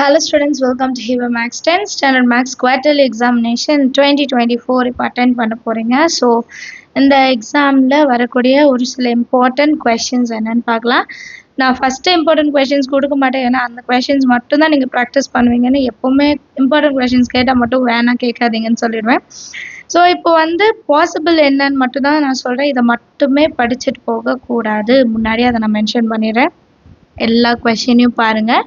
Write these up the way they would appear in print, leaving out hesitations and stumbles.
Hello students, welcome to Hiba Max 10 Standard Max Quarterly Examination 2024 இப்போ attend பண்ண போறீங்க. So இந்த எக்ஸாமில் வரக்கூடிய ஒரு சில இம்பார்ட்டன்ட் கொஷின்ஸ் என்னன்னு பார்க்கலாம். நான் ஃபஸ்ட்டு இம்பார்ட்டன்ட் கொஷின்ஸ் கொடுக்க மாட்டேன், ஏன்னா அந்த கொஷின்ஸ் மட்டும் தான் நீங்கள் ப்ராக்டிஸ் பண்ணுவீங்கன்னு எப்போவுமே இம்பார்ட்டன்ட் கொஷின்ஸ் கேட்டால் மட்டும் வேணாம் கேட்காதீங்கன்னு சொல்லிடுவேன். ஸோ இப்போ பாசிபிள் என்னன்னு மட்டும்தான் நான் சொல்கிறேன். இதை மட்டுமே படிச்சுட்டு போகக்கூடாது, முன்னாடியே அதை நான் மென்ஷன் பண்ணிடுறேன். எல்லா கொஷினையும் பாருங்கள்.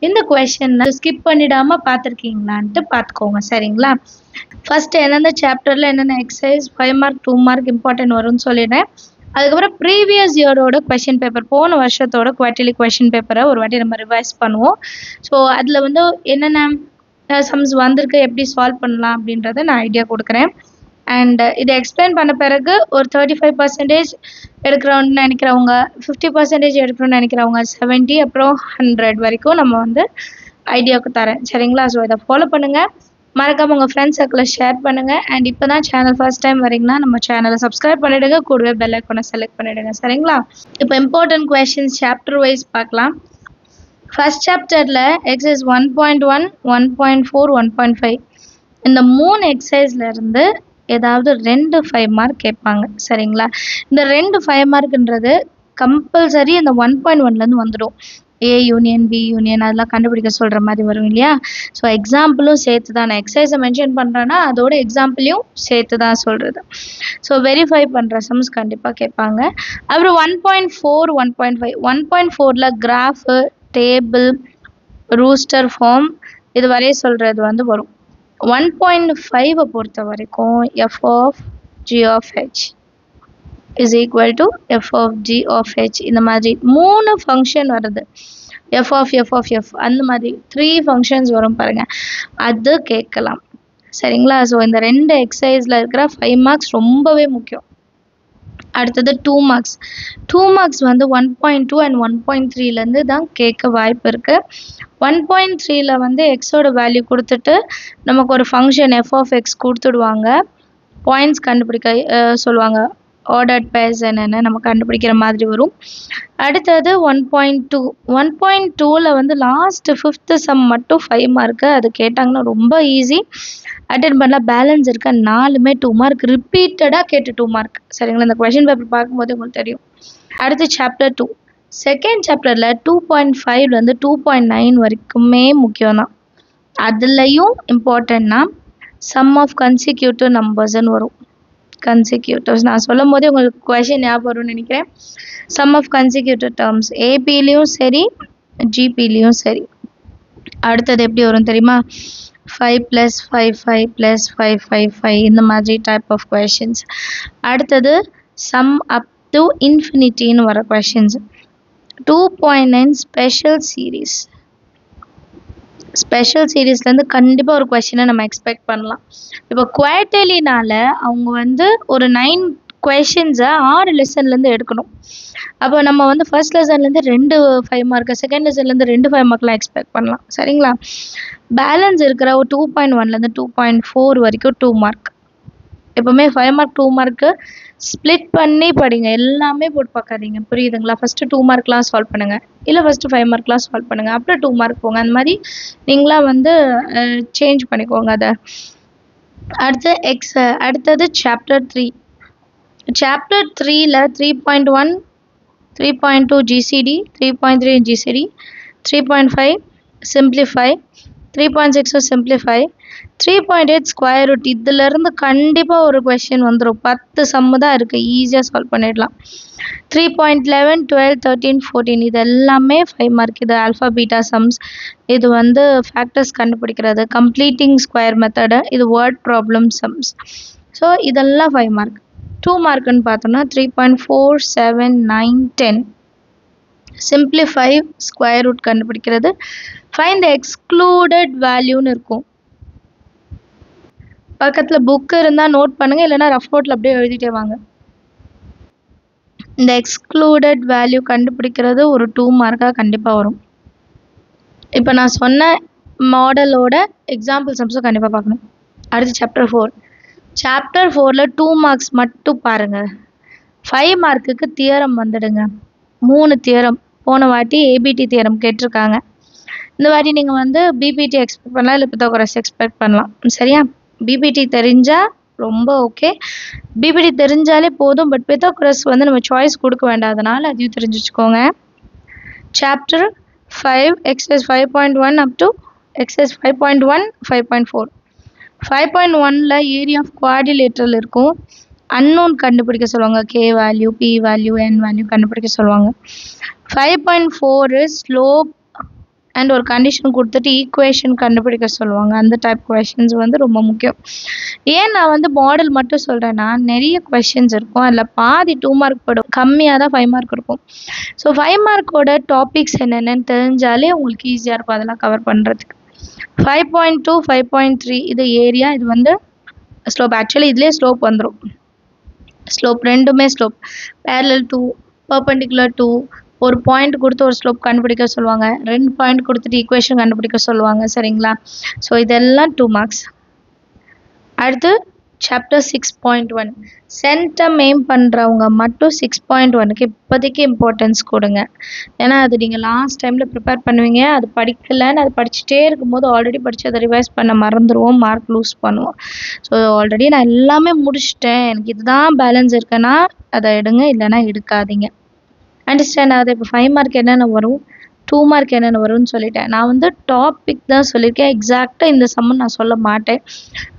இந்த கொஷின் ஸ்கிப் பண்ணிடாம பார்த்துருக்கீங்களான்ட்டு பார்த்துக்கோங்க, சரிங்களா? ஃபர்ஸ்ட் எந்தெந்த சாப்டர்ல என்னென்ன எக்ஸசைஸ் 5 மார்க் 2 மார்க் இம்பார்ட்டன்ட் வரும்னு சொல்லிடுறேன். அதுக்கப்புறம் ப்ரீவியஸ் இயரோட கொஷின் பேப்பர், போன வருஷத்தோட குவார்ட்டர்லி கொஷின் பேப்பரை ஒரு வாட்டி நம்ம ரிவைஸ் பண்ணுவோம். ஸோ அதில் என்னென்ன சம்ஸ் வந்திருக்கு, எப்படி சால்வ் பண்ணலாம் அப்படின்றத நான் ஐடியா கொடுக்குறேன். அண்ட் இதை எக்ஸ்பிளைன் பண்ண பிறகு ஒரு 35% எடுக்கிறோன்னு நினைக்கிறவங்க, 50% எடுக்கணும்னு நினைக்கிறவங்க 70, அப்புறம் 100 வரைக்கும் நம்ம ஐடியாவுக்கு தரேன், சரிங்களா? ஸோ இதை ஃபாலோ பண்ணுங்கள், மறக்காமல் உங்கள் ஃப்ரெண்ட்ஸ் சர்க்கிளில் ஷேர் பண்ணுங்கள். அண்ட் இப்போ தான் சேனல் ஃபர்ஸ்ட் டைம் வரீங்கன்னா நம்ம சேனலை சப்ஸ்கிரைப் பண்ணிவிடுங்க, கூடவே பெல் ஐக்கானை செலக்ட் பண்ணிவிடுங்க, சரிங்களா? இப்போ இம்பார்ட்டன்ட் கொஷின்ஸ் சாப்டர் வைஸ் பார்க்கலாம். ஃபர்ஸ்ட் சாப்டரில் எக்ஸசைஸ் 1.1, 1.4, 1.5 இந்த 3 எக்ஸசைஸ்லேருந்து ஏதாவது 2 5 மார்க் கேட்பாங்க, சரிங்களா? இந்த 2 5 மார்க்ன்றது கம்பல்சரி இந்த 1.1லேருந்து வந்துடும். ஏ யூனியன் பி யூனியன் அதெல்லாம் கண்டுபிடிக்க சொல்கிற மாதிரி வரும் இல்லையா? ஸோ எக்ஸாம்பிளும் சேர்த்து தான் நான் எக்ஸசைஸை மென்ஷன் பண்ணுறேன்னா அதோட எக்ஸாம்பிளையும் சேர்த்து தான் சொல்கிறது. ஸோ வெரிஃபை பண்ணுற சம்ஸ் கண்டிப்பாக கேட்பாங்க. அப்புறம் 1.4, 1.5 1.4ல் கிராஃபு, டேபிள், ரூஸ்டர் ஃபார்ம் இது வரைய சொல்கிறது வரும். 1.5 பொறுத்த வரைக்கும் f of g of h is equal to f of g of h இந்த மாதிரி 3 ஃபங்க்ஷன் வருது. f of அந்த மாதிரி 3 ஃபங்க்ஷன்ஸ் வரும் பாருங்க, அது கேட்கலாம், சரிங்களா? ஸோ இந்த 2 எக்ஸசைஸில் இருக்கிற 5 மார்க்ஸ் ரொம்பவே முக்கியம். அடுத்தது 2 மார்க்ஸ் 1.2 அண்ட் 1.3லேருந்து தான் கேட்க வாய்ப்பு இருக்குது. 1.3ல் எக்ஸோட வேல்யூ கொடுத்துட்டு நமக்கு ஒரு ஃபங்க்ஷன் f of x கொடுத்துடுவாங்க, பாயிண்ட்ஸ் கண்டுபிடிக்க சொல்லுவாங்க, ஆர்டர்ட் பேர்ஸ் என்னென்னு நம்ம கண்டுபிடிக்கிற மாதிரி வரும். அடுத்தது 1.2ல் லாஸ்ட் 5th சம் மட்டும் 5 மார்க்கு, அது கேட்டாங்கன்னா ரொம்ப ஈஸி, அட்டென்ட் பண்ணலாம். பேலன்ஸ் இருக்க 4மே 2 மார்க், ரிப்பீட்டடாக கேட்டு 2 மார்க், சரிங்களா? இந்த கொஷின் பேப்பர் பார்க்கும்போது உங்களுக்கு தெரியும். அடுத்து சாப்டர் 2 செகண்ட் சாப்டரில் 2.5லேருந்து 2.9 வரைக்குமே முக்கியம் தான். அதுலேயும் இம்பார்ட்டன்ட்னா சம் ஆஃப் கன்சிக்யூட்டிவ் நம்பர்ஸ்ன்னு வரும். கன்சிக்யூட்டிவ்ஸ் நான் சொல்லும் போதே உங்களுக்கு கொஷின் ஞாபகம் வரும்னு நினைக்கிறேன். சம் ஆஃப் கன்சிக்யூட்டிவ் டேர்ம்ஸ் ஏபிலையும் சரி ஜிபிலையும் சரி. அடுத்தது எப்படி வரும் தெரியுமா? 5 + 5 5 + 5 5 5 இந்த மாதிரி டைப் ஆஃப் கொஷின்ஸ். அடுத்தது சம் அப் டு இன்ஃபினிட்டின்னு வர கொஷின்ஸ். 2.9 ஸ்பெஷல் சீரீஸ்லேருந்து கண்டிப்பாக ஒரு கொஷினை நம்ம எக்ஸ்பெக்ட் பண்ணலாம். இப்போ குவார்ட்டர்லினால அவங்க ஒரு 9 கொஷின்ஸை 6 லெசன்லேருந்து எடுக்கணும். அப்போ நம்ம ஃபர்ஸ்ட் லெசன்லேருந்து 2 5 மார்க்கு, செகண்ட் லெசன்லேருந்து 2 5 மார்க்லாம் எக்ஸ்பெக்ட் பண்ணலாம், சரிங்களா? பேலன்ஸ் இருக்கிற ஒரு 2.1லேருந்து 2.4 வரைக்கும் 2 மார்க். எப்போவுமே 5 மார்க் 2 மார்க்கு ஸ்ப்ளிட் பண்ணி படிங்க, எல்லாமே போட்டு பார்க்காதீங்க, புரியுதுங்களா? ஃபஸ்ட்டு 2 மார்க்லாம் சால்வ் பண்ணுங்கள், இல்லை ஃபஸ்ட்டு 5 மார்க்லாம் சால்வ் பண்ணுங்கள், அப்புறம் 2 மார்க் போங்க, அந்த மாதிரி நீங்களாம் சேஞ்ச் பண்ணிக்கோங்க அதை. அடுத்தது சாப்டர் 3. சாப்டர் 3ல் 3.1 3.2 GCD, 3.3 GCD, 3.5 simplify, 3.6 simplify, 3.8 square root. இதிலேருந்து கண்டிப்பாக ஒரு கொஷின் வந்துடும். 10 சம்மு தான் இருக்குது, ஈஸியாக சால்வ் பண்ணிடலாம். 3.11 12 13 14 இது எல்லாமே 5 மார்க். இது ஆல்ஃபா பீட்டா சம்ஸ், இது ஃபேக்டர்ஸ் கண்டுபிடிக்கிறது, கம்ப்ளீட்டிங் ஸ்கொயர் மெத்தடு, இது வேர்ட் ப்ராப்ளம் சம்ஸ். ஸோ இதெல்லாம் 5 மார்க். 2 மார்க்குன்னு பார்த்தோம்னா 3.4 7 9 10 சிம்பிளிஃபை, ஸ்கொயர் ரூட் கண்டுபிடிக்கிறது, ஃபைண்ட் த எக்ஸ்க்ளூடட் வேல்யூன்னு இருக்கும். பக்கத்தில் புக்கு இருந்தால் நோட் பண்ணுங்கள், இல்லைனா ரஃப் நோட்டில் அப்படியே எழுதிட்டே வாங்க. இந்த எக்ஸ்க்ளூடட் வேல்யூ கண்டுபிடிக்கிறது ஒரு 2 மார்க்காக கண்டிப்பாக வரும். இப்போ நான் சொன்ன மாடலோட எக்ஸாம்பிள் சம்ஸும் கண்டிப்பாக பார்க்கணும். அடுத்து சாப்டர் 4ல் 2 மார்க்ஸ் மட்டும் பாருங்கள். 5 மார்க்குக்கு தியரம் வந்துடுங்க, 3 தியரம். போன வாட்டி ஏபிடி தியரம் கேட்டிருக்காங்க. இந்த வாட்டி நீங்கள் வந்து பிபிடி எக்ஸ்பெக்ட் பண்ணலாம், இல்லை பித்தாகோரஸ் எக்ஸ்பெக்ட் பண்ணலாம். சரியா? பிபிடி தெரிஞ்சால் ரொம்ப ஓகே. பிபிடி தெரிஞ்சாலே போதும். பட் பித்தாகோரஸ் வந்து நம்ம சாய்ஸ் கொடுக்க வேண்டாம், அதனால் அதையும் தெரிஞ்சு வச்சுக்கோங்க. Chapter 5 exercise 5.1 up to exercise 5.1 5.4. 5.1ல ஏரியா ஆஃப் குவாடிலேட்டரல் இருக்கும். அன்னோன் கண்டுபிடிக்க சொல்லுவாங்க. K value, P value, N value கண்டுபிடிக்க சொல்லுவாங்க. 5.4 ஸ்லோப் அண்ட் ஒரு கண்டிஷன் கொடுத்துட்டு ஈக்குவேஷன் கண்டுபிடிக்க சொல்லுவாங்க. அந்த டைப் கொஷின்ஸ் வந்து ரொம்ப முக்கியம். ஏன் நான் வந்து மாடல் மட்டும் சொல்கிறேன்னா, நிறைய கொஷின்ஸ் இருக்கும். அதில் பாதி 2 மார்க் படும், கம்மியாக தான் 5 மார்க் இருக்கும். ஸோ 5 மார்க்கோட டாபிக்ஸ் என்னென்னு தெரிஞ்சாலே உங்களுக்கு ஈஸியாக இருக்கும் அதெல்லாம் கவர் பண்ணுறதுக்கு. 5.2 5.3 இது ஏரியா, இது வந்து ஸ்லோப். ஆக்சுவலி இதுலேயே ஸ்லோப் வந்துடும். ஸ்லோப் ரெண்டுமே ஸ்லோப். பேரலல் 2, பர்பெண்டிகுலர் 2, ஒரு பாயிண்ட் கொடுத்து ஒரு ஸ்லோப் கண்டுபிடிக்க சொல்லுவாங்க. 2 பாயிண்ட் கொடுத்துட்டு ஈக்குவேஷன் கண்டுபிடிக்க சொல்லுவாங்க. சரிங்களா? ஸோ இதெல்லாம் 2 மார்க்ஸ். அடுத்து சாப்டர் 6.1 சென்டம் எய்ம் பண்ணுறவங்க மட்டும் 6.1க்கு இப்போதைக்கு இம்பார்ட்டன்ஸ் கொடுங்க. ஏன்னா அது நீங்கள் லாஸ்ட் டைமில் ப்ரிப்பேர் பண்ணுவீங்க, அது படிக்கலைன்னு அது படிச்சுட்டே இருக்கும்போது ஆல்ரெடி படித்து அதை ரிவைஸ் பண்ண மறந்துடுவோம், மார்க் லூஸ் பண்ணுவோம். ஸோ ஆல்ரெடி நான் எல்லாமே முடிச்சிட்டேன், எனக்கு இதுதான் பேலன்ஸ் இருக்குன்னா அதை எடுங்க, இல்லைன்னா எடுக்காதீங்க. அண்டர்ஸ்டாண்ட் ஆகுது? இப்போ 5 மார்க் என்னென்ன வரும், 2 மார்க் என்னென்ன வரும்னு சொல்லிட்டேன். நான் வந்து டாபிக் தான் சொல்லியிருக்கேன், எக்ஸாக்டாக இந்த சம்மு நான் சொல்ல மாட்டேன்.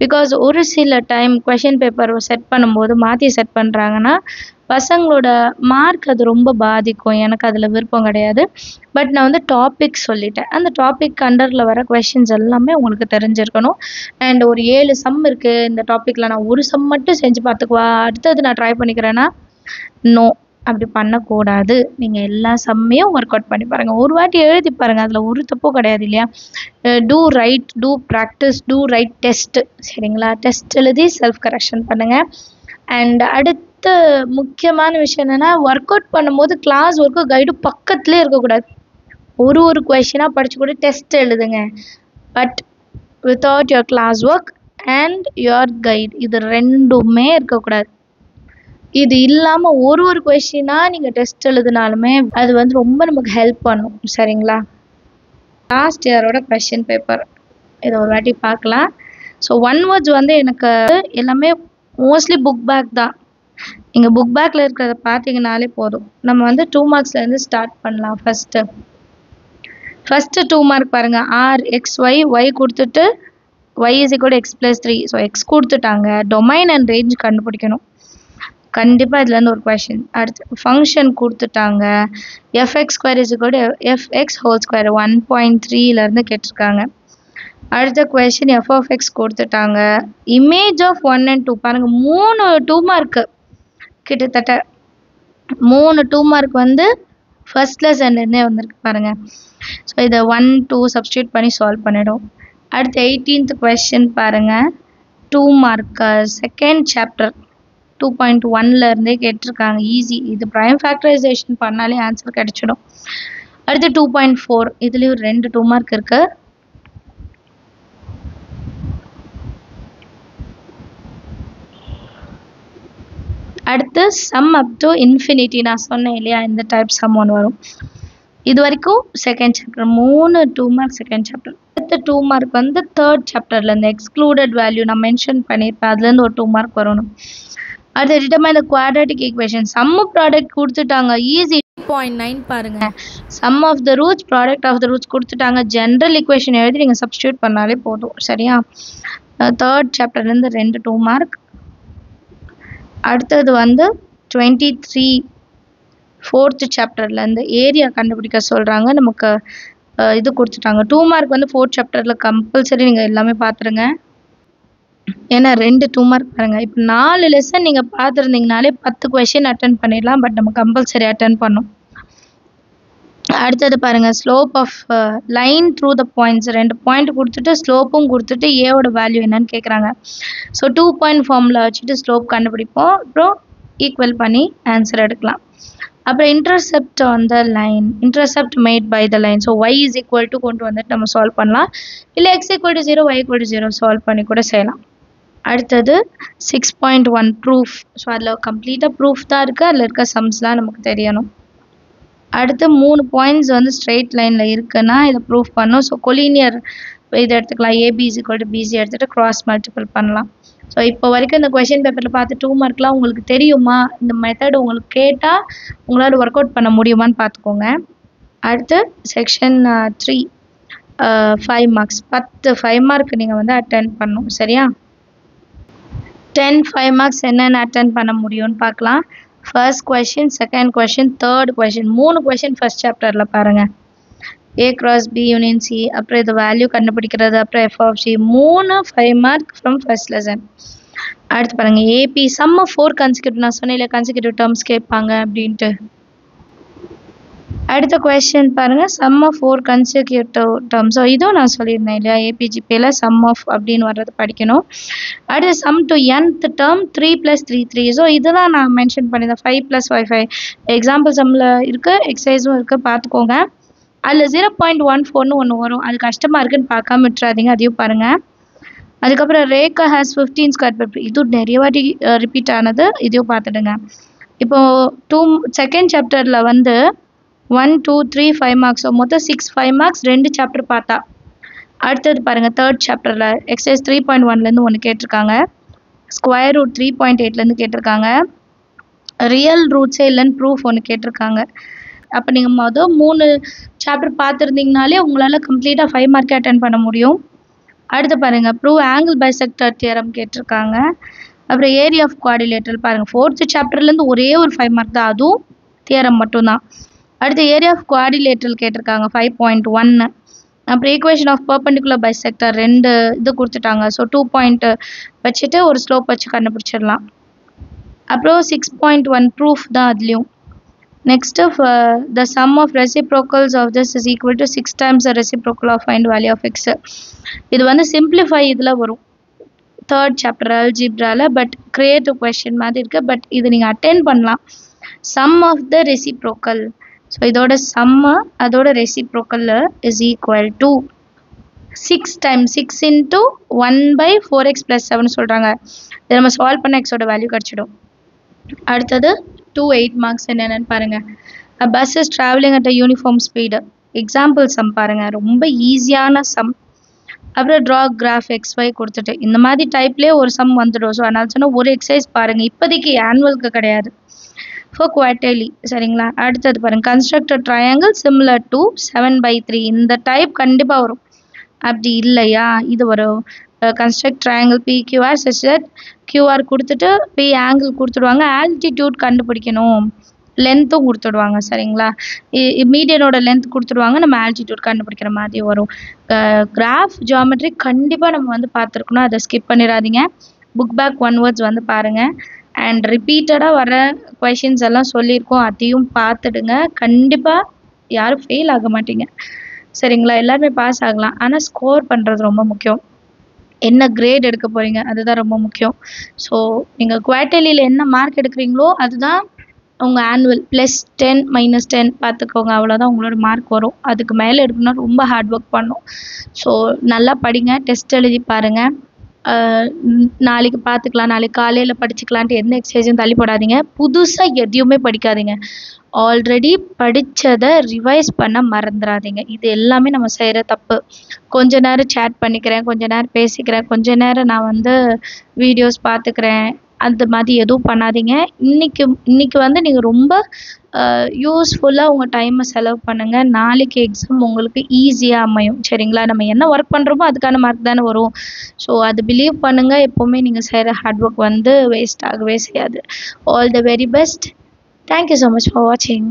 பிகாஸ் ஒரு சில டைம் கொஷின் பேப்பர் செட் பண்ணும்போது மாற்றி செட் பண்ணுறாங்கன்னா பசங்களோட மார்க் அது ரொம்ப பாதிக்கும். எனக்கு அதில் விருப்பம் கிடையாது. பட் நான் வந்து டாபிக் சொல்லிட்டேன். அந்த டாபிக் அண்டரில் வர கொஷின்ஸ் எல்லாமே உங்களுக்கு தெரிஞ்சிருக்கணும். அண்ட் ஒரு 7 சம் இருக்குது இந்த டாப்பிக்கில், நான் ஒரு சம் மட்டும் செஞ்சு பார்த்துக்குவா, அடுத்தது நான் ட்ரை பண்ணிக்கிறேன்னா நோ, அப்படி பண்ணக்கூடாது. நீங்கள் எல்லா சம்மையும் ஒர்க் அவுட் பண்ணி பாருங்கள், ஒரு வாட்டி எழுதி பாருங்கள், அதில் ஒரு தப்பும் கிடையாது இல்லையா? To write, to practice, to write test. சரிங்களா? டெஸ்ட் எழுதி செல்ஃப் கரெக்ஷன் பண்ணுங்கள். அண்ட் அடுத்த முக்கியமான விஷயம் என்னென்னா, ஒர்க் அவுட் பண்ணும்போது கிளாஸ் ஒர்க்கு கைடு பக்கத்துலேயே இருக்கக்கூடாது. ஒரு கொஷினாக படித்து கூட டெஸ்ட் எழுதுங்க. But without your class work and your guide, இது ரெண்டுமே இருக்கக்கூடாது. இது இல்லாமல் ஒரு கொஷினாக நீங்கள் டெஸ்ட் எழுதினாலுமே அது வந்து ரொம்ப நமக்கு ஹெல்ப் பண்ணும். சரிங்களா? லாஸ்ட் இயரோட கொஷின் பேப்பர் இதை ஒரு வாட்டி பார்க்கலாம். ஸோ 1 வேர்ட்ஸ் வந்து எனக்கு எல்லாமே மோஸ்ட்லி புக் பேக் தான். நீங்கள் புக் பேக்கில் இருக்கிறத பார்த்தீங்கனாலே போதும். நம்ம வந்து 2 மார்க்ஸ்லேருந்து ஸ்டார்ட் பண்ணலாம். ஃபஸ்ட்டு 2 மார்க் பாருங்கள். ஆர் எக்ஸ் ஒய் கொடுத்துட்டு y is equal to x plus 3. So X கொடுத்துட்டாங்க, டொமைன் அண்ட் ரேஞ்ச் கண்டுபிடிக்கணும். கண்டிப்பாக இதுலேருந்து ஒரு கொஷின். அடுத்து ஃபங்க்ஷன் கொடுத்துட்டாங்க, F X square is equal to F X whole square 1.3லேருந்து கேட்டிருக்காங்க. அடுத்த கொஷின் எஃப் ஆஃப் எக்ஸ் கொடுத்துட்டாங்க, இமேஜ் ஆஃப் 1 and 2 பாருங்கள். 3 2 மார்க்கு கிட்டத்தட்ட 3 2 மார்க் வந்து ஃபர்ஸ்ட் லெசன்லேருந்தே வந்திருக்கு பாருங்கள். ஸோ இதை 1 2 சப்ஸ்டியூட் பண்ணி சால்வ் பண்ணிடும். அடுத்து 18th கொஷின் பாருங்கள், 2 மார்க் செகண்ட் சாப்டர் 2.1லேருந்தே கேட்டிருக்காங்க. ஈஸி, இது ப்ரைம் ஃபேக்டரைசேஷன் பண்ணாலே ஆன்சர் கிடைச்சிடும். அடுத்து 2.4 இதுலேயும் 2 2 மார்க் இருக்குது. அடுத்து சம் அப் டு இன்ஃபினிட்டி, நான் சொன்னேன் இல்லையா, இந்த டைப் சம் ஒன்று வரும். இது வரைக்கும் second chapter 3 2 mark second chapter. அடுத்த 2 மார்க் வந்து தேர்ட் சாப்டர்லேருந்து எக்ஸ்க்ளூடட் வேல்யூ நான் மென்ஷன் பண்ணியிருப்பேன், அதுலேருந்து ஒரு 2 மார்க் வரணும். அடுத்து determine the quadratic equation, sum product கொடுத்துட்டாங்க, ஈஸி 0.9 பாருங்க. Sum of the roots, product of the roots கொடுத்துட்டாங்க, ஜென்ரல் ஈக்குவேஷன் எழுதி நீங்கள் சப்ஸ்டியூட் பண்ணாலே போதும். சரியா? தேர்ட் சாப்டர்லேருந்து 2 2 மார்க். அடுத்தது வந்து 23 4th சாப்டர்லேருந்து ஏரியா கண்டுபிடிக்க சொல்கிறாங்க. நமக்கு இது கொடுத்துட்டாங்க 2 மார்க் வந்து 4th சாப்டரில் கம்பல்சரி நீங்கள் எல்லாமே பார்த்துருங்க. ஏன்னா 2 2 மார்க் பாருங்கள். இப்போ 4 லெசன் நீங்கள் பார்த்துருந்தீங்கனாலே 10 கொஷின் அட்டன் பண்ணிடலாம். பட் நம்ம கம்பல்சரி அட்டன் பண்ணோம். அடுத்தது பாருங்கள், slope of line through the points. 2 point கொடுத்துட்டு ஸ்லோப்பும் கொடுத்துட்டு ஏவோட வேல்யூ என்னன்னு கேட்குறாங்க. ஸோ 2 பாயிண்ட் ஃபார்மில் வச்சுட்டு ஸ்லோப் கண்டுபிடிப்போம், அப்புறம் ஈக்குவல் பண்ணி ஆன்சர் எடுக்கலாம். அப்புறம் intercept on the line, intercept made by the line. So y is equal to கொண்டு வந்துட்டு நம்ம சால்வ் பண்ணலாம், இல்லை x equal to 0 y equal to 0 solve பண்ணி கூட செய்யலாம். அடுத்தது 6.1 ப்ரூஃப். ஸோ அதில் கம்ப்ளீட்டாக ப்ரூஃப் தான் இருக்குது, அதில் இருக்க சம்ஸ்லாம் நமக்கு தெரியணும். அடுத்து 3 பாயிண்ட்ஸ் வந்து ஸ்ட்ரெயிட் லைனில் இருக்குன்னா இதை ப்ரூஃப் பண்ணும். ஸோ கொலீனியர் இதை எடுத்துக்கலாம். AB is equal to BC எடுத்துகிட்டு கிராஸ் மல்டிபிள் பண்ணலாம். ஸோ இப்போ வரைக்கும் இந்த கொஷின் பேப்பரில் பார்த்து 2 மார்க்லாம் உங்களுக்கு தெரியுமா, இந்த மெத்தட் உங்களுக்கு கேட்டால் உங்களால் ஒர்க் அவுட் பண்ண முடியுமான்னு பார்த்துக்கோங்க. அடுத்து செக்ஷன் 3 5 மார்க்ஸ் 5 மார்க் நீங்கள் வந்து அட்டென்ட் பண்ணணும். சரியா? 5 மார்க்ஸ் என்னென்ன அட்டென்ட் பண்ண முடியும்னு பார்க்கலாம். First question, second question, third question, 3 question first சாப்டரில் பாருங்கள். A cross B union C, அப்புறம் இது வேல்யூ கண்டுபிடிக்கிறது, அப்புறம் f of C, 5 mark from first lesson. அடுத்து பாருங்கள் ஏபி சம் ஆஃப் 4 கன்சிக்யூட்டிவ், நான் சொன்னேன் இல்லை கன்சிக்யூட்டிவ் டேர்ம்ஸ் கேட்பாங்க அப்படின்ட்டு. அடுத்த கொஸ்டின் பாருங்கள் sum of 4 consecutive terms. So இதுவும் நான் சொல்லியிருந்தேன் இல்லையா, ஏபிஜிபியில் சம் ஆஃப் அப்படின்னு வர்றது படிக்கணும். அடுத்து sum to nth term 3 + 3 3. So இதெல்லாம் நான் மென்ஷன் பண்ணியிருந்தேன். 5 + 5 5 எக்ஸாம்பிள் சம்மில் இருக்குது, எக்ஸசைஸும் இருக்குது, பார்த்துக்கோங்க. அதில் 0.14ன்னு ஒன்று வரும், அது கஷ்டமாக இருக்குன்னு பார்க்காம விட்டுறாதீங்க, அதையும் பாருங்கள். அதுக்கப்புறம் ரேகா ஹேஸ் 15 ஸ்கொயர் மீட்டர், இதுவும் நிறைய வாட்டி ரிப்பீட் ஆனது, இதையும் பார்த்துடுங்க. இப்போது செகண்ட் சாப்டரில் வந்து 1 2 3 5 மார்க்ஸ், மொத்தம் 6 5 மார்க்ஸ் 2 சாப்டர் பார்த்தா. அடுத்தது பாருங்கள் தேர்ட் சாப்டரில் எக்ஸசைஸ் 3.1லேருந்து ஒன்று கேட்டிருக்காங்க, ஸ்கொயர் ரூட் 3.8லேருந்து கேட்டிருக்காங்க, ரியல் ரூட்ஸே இல்லைன்னு ப்ரூஃப் ஒன்று கேட்டிருக்காங்க. அப்போ நீங்கள் மொதல் 3 சாப்டர் பார்த்துருந்தீங்கனாலே உங்களால் கம்ப்ளீட்டாக 5 மார்க்கே அட்டென்ட் பண்ண முடியும். அடுத்து பாருங்கள் ப்ரூவ் ஆங்கிள் பைசெக்டர் தியரம் கேட்டிருக்காங்க. அப்புறம் ஏரியா ஆஃப் குவாடிலேட்டரல் பாருங்கள், 4th சாப்டர்லேருந்து ஒரே ஒரு 5 மார்க் தான், அதுவும் தியரம் மட்டும்தான். அடுத்து ஏரியா ஆஃப் குவாடிலேட்டரல் கேட்டிருக்காங்க 5.1. அப்புறம் ஈக்குவேஷன் ஆஃப் பர்பெண்டிகுலர் பைசெக்டர் 2 இது கொடுத்துட்டாங்க. ஸோ 2 பாயிண்ட் வச்சுட்டு ஒரு ஸ்லோப் வச்சு கண்டுபிடிச்சிடலாம். அப்புறம் 6.1 ப்ரூஃப் தான் அதுலேயும். Next, the sum of reciprocals of this is equal to 6 times the reciprocal of find value of x. இது வந்து simplify இதில் வரும் தேர்ட் சாப்டர் அல்ஜிப்ரால, பட் கிரியேட்டிவ் கொஸ்டின் மாதிரி இருக்குது, பட் இது நீங்கள் அட்டென்ட் பண்ணலாம். sum of the reciprocal, so இதோட சம்மு அதோட reciprocal is equal to 6 times 6 into 1/4x + 7 சொல்கிறாங்க. இதை நம்ம சால்வ் பண்ண எக்ஸோட வேல்யூ கிடச்சிடும். அடுத்தது 8 மார்க்ஸ் என்னென்னு பாருங்கள். Bus is travelling at a uniform speed, example sum பாருங்கள், ரொம்ப ஈஸியான சம். அப்புறம் ட்ரா கிராஃப் XY கொடுத்துட்டு இந்த மாதிரி டைப்லேயே ஒரு சம் வந்துடும். ஸோ அதனால சொன்னால் ஒரு எக்ஸசைஸ் பாருங்கள், இப்போதைக்கு ஆனுவலுக்கு கிடையாது, ஃபார் குவார்டர்லி. சரிங்களா? அடுத்தது பாருங்கள் கன்ஸ்ட்ரக்டட் ட்ரையாங்கிள் சிமிலர் டு 7/3, இந்த டைப் கண்டிப்பாக வரும். அப்படி இல்லையா இது வரும் construct triangle PQR such that QR கொடுத்துட்டு P ஆங்கிள் கொடுத்துடுவாங்க, ஆல்டிடியூட் கண்டுபிடிக்கணும், லென்த்தும் கொடுத்துடுவாங்க. சரிங்களா? மீடியனோட லென்த் கொடுத்துடுவாங்க, நம்ம ஆல்டிடியூட் கண்டுபிடிக்கிற மாதிரி வரும். கிராஃப் ஜியாமெட்ரி கண்டிப்பாக நம்ம வந்து பார்த்துருக்கணும், அதை ஸ்கிப் பண்ணிடாதீங்க. புக் பேக் ஒன்வர்ட்ஸ் வந்து பாருங்கள். அண்ட் ரிப்பீட்டடாக வர கொஷின்ஸ் எல்லாம் சொல்லியிருக்கோம், அதையும் பார்த்துடுங்க. கண்டிப்பாக யாரும் ஃபெயில் ஆக மாட்டீங்க. சரிங்களா? எல்லாருமே பாஸ் ஆகலாம், ஆனால் ஸ்கோர் பண்ணுறது ரொம்ப முக்கியம். என்ன கிரேட் எடுக்க போகிறீங்க அதுதான் ரொம்ப முக்கியம். ஸோ நீங்கள் குவார்டர்லியில் என்ன மார்க் எடுக்கிறீங்களோ அதுதான் உங்கள் ஆனுவல், +10 -10 பார்த்துக்கோங்க, அவ்வளோதான் உங்களோட மார்க் வரும். அதுக்கு மேலே எடுக்கணும்னா ரொம்ப ஹார்ட் ஒர்க் பண்ணும். ஸோ நல்லா படிங்க, டெஸ்ட் எழுதி பாருங்கள். நாளைக்கு பார்த்துக்கலாம், நாளைக்கு காலையில் படிச்சுக்கலான்ட்டு எந்த எக்ஸசைஸும் தள்ளி போடாதீங்க, புதுசாக எதையுமே படிக்காதீங்க. ஆல்ரெடி படித்ததை ரிவைஸ் பண்ண மறந்துடாதீங்க. இது எல்லாமே நம்ம செய்கிற தப்பு. கொஞ்ச நேரம் சேட் பண்ணிக்கிறேன், கொஞ்ச நேரம் பேசிக்கிறேன், கொஞ்ச நேரம் நான் வந்து வீடியோஸ் பார்த்துக்கிறேன், அந்த மாதிரி எதுவும் பண்ணாதீங்க. இன்னைக்கு வந்து நீங்கள் ரொம்ப யூஸ்ஃபுல்லாக உங்கள் டைமை செலவு பண்ணுங்கள். நாளைக்கு எக்ஸாம் உங்களுக்கு ஈஸியாக அமையும். சரிங்களா? நம்ம என்ன ஒர்க் பண்ணுறோமோ அதுக்கான மார்க் தானே வரும். ஸோ அது பிலீவ் பண்ணுங்கள், எப்போவுமே நீங்கள் செய்கிற ஹார்ட் ஒர்க் வந்து வேஸ்ட் ஆகவே செய்யாது. All the very best. Thank you so much for watching.